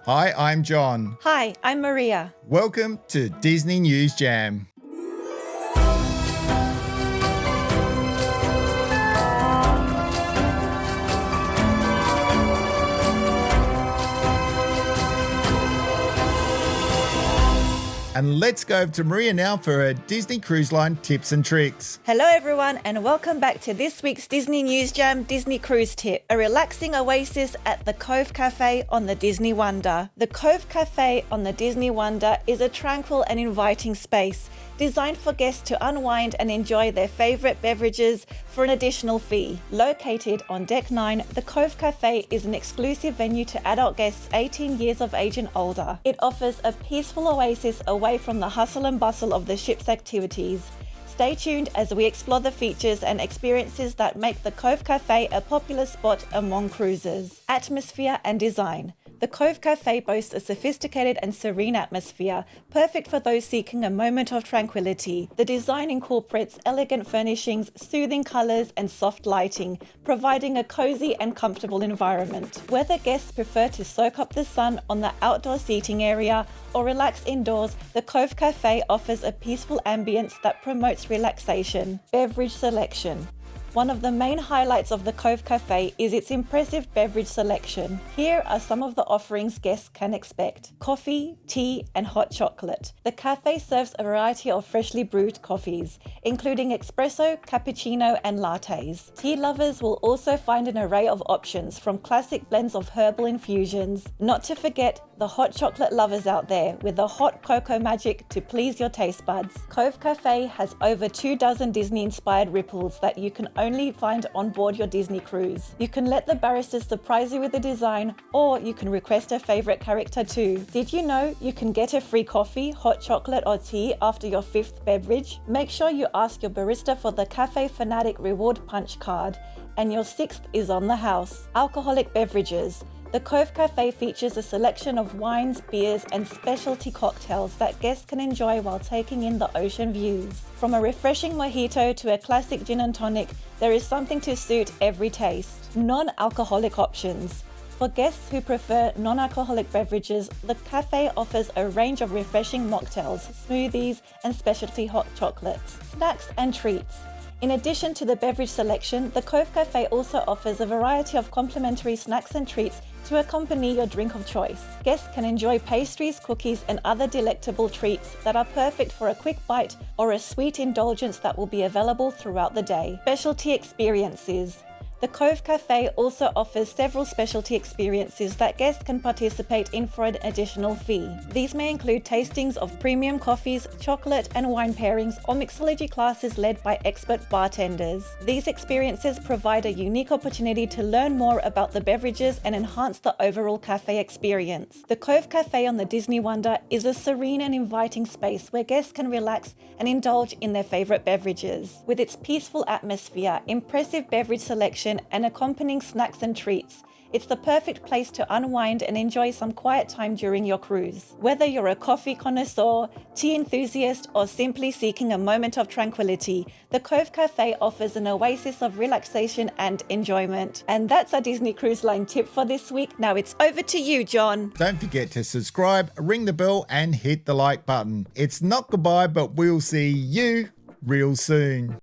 Hi, I'm John. Hi, I'm Maria. Welcome to Disney News Jam. And let's go over to Maria now for her Disney Cruise Line tips and tricks. Hello everyone and welcome back to this week's Disney News Jam Disney Cruise Tip, a relaxing oasis at the Cove Cafe on the Disney Wonder. The Cove Cafe on the Disney Wonder is a tranquil and inviting space designed for guests to unwind and enjoy their favorite beverages for an additional fee. Located on Deck 9, the Cove Cafe is an exclusive venue to adult guests 18 years of age and older. It offers a peaceful oasis away from the hustle and bustle of the ship's activities. Stay tuned as we explore the features and experiences that make the Cove Cafe a popular spot among cruisers. Atmosphere and design. The Cove Cafe boasts a sophisticated and serene atmosphere, perfect for those seeking a moment of tranquility. The design incorporates elegant furnishings, soothing colors, and soft lighting, providing a cozy and comfortable environment. Whether guests prefer to soak up the sun on the outdoor seating area or relax indoors, the Cove Cafe offers a peaceful ambience that promotes relaxation. Beverage selection. One of the main highlights of the Cove Cafe is its impressive beverage selection. Here are some of the offerings guests can expect: coffee, tea, and hot chocolate. The cafe serves a variety of freshly brewed coffees, including espresso, cappuccino, and lattes. Tea lovers will also find an array of options, from classic blends of herbal infusions. Not to forget the hot chocolate lovers out there, with the hot cocoa magic to please your taste buds. Cove Cafe has over 24 Disney-inspired ripples that you can only find on board your Disney cruise. You can let the baristas surprise you with the design, or you can request a favorite character too. Did you know you can get a free coffee, hot chocolate, or tea after your 5th beverage? Make sure you ask your barista for the Cafe Fanatic Reward Punch card, and your 6th is on the house. Alcoholic beverages. The Cove Cafe features a selection of wines, beers, and specialty cocktails that guests can enjoy while taking in the ocean views. From a refreshing mojito to a classic gin and tonic, there is something to suit every taste. Non-alcoholic options. For guests who prefer non-alcoholic beverages, the cafe offers a range of refreshing mocktails, smoothies, and specialty hot chocolates. Snacks and treats. In addition to the beverage selection, the Cove Cafe also offers a variety of complimentary snacks and treats to accompany your drink of choice. Guests can enjoy pastries, cookies, and other delectable treats that are perfect for a quick bite or a sweet indulgence that will be available throughout the day. Specialty experiences. The Cove Cafe also offers several specialty experiences that guests can participate in for an additional fee. These may include tastings of premium coffees, chocolate and wine pairings, or mixology classes led by expert bartenders. These experiences provide a unique opportunity to learn more about the beverages and enhance the overall cafe experience. The Cove Cafe on the Disney Wonder is a serene and inviting space where guests can relax and indulge in their favorite beverages. With its peaceful atmosphere, impressive beverage selection, and accompanying snacks and treats, it's the perfect place to unwind and enjoy some quiet time during your cruise. Whether you're a coffee connoisseur, tea enthusiast, or simply seeking a moment of tranquility, the Cove Cafe offers an oasis of relaxation and enjoyment. And that's our Disney Cruise Line tip for this week. Now it's over to you, John. Don't forget to subscribe, ring the bell, and hit the like button. It's not goodbye, but we'll see you real soon.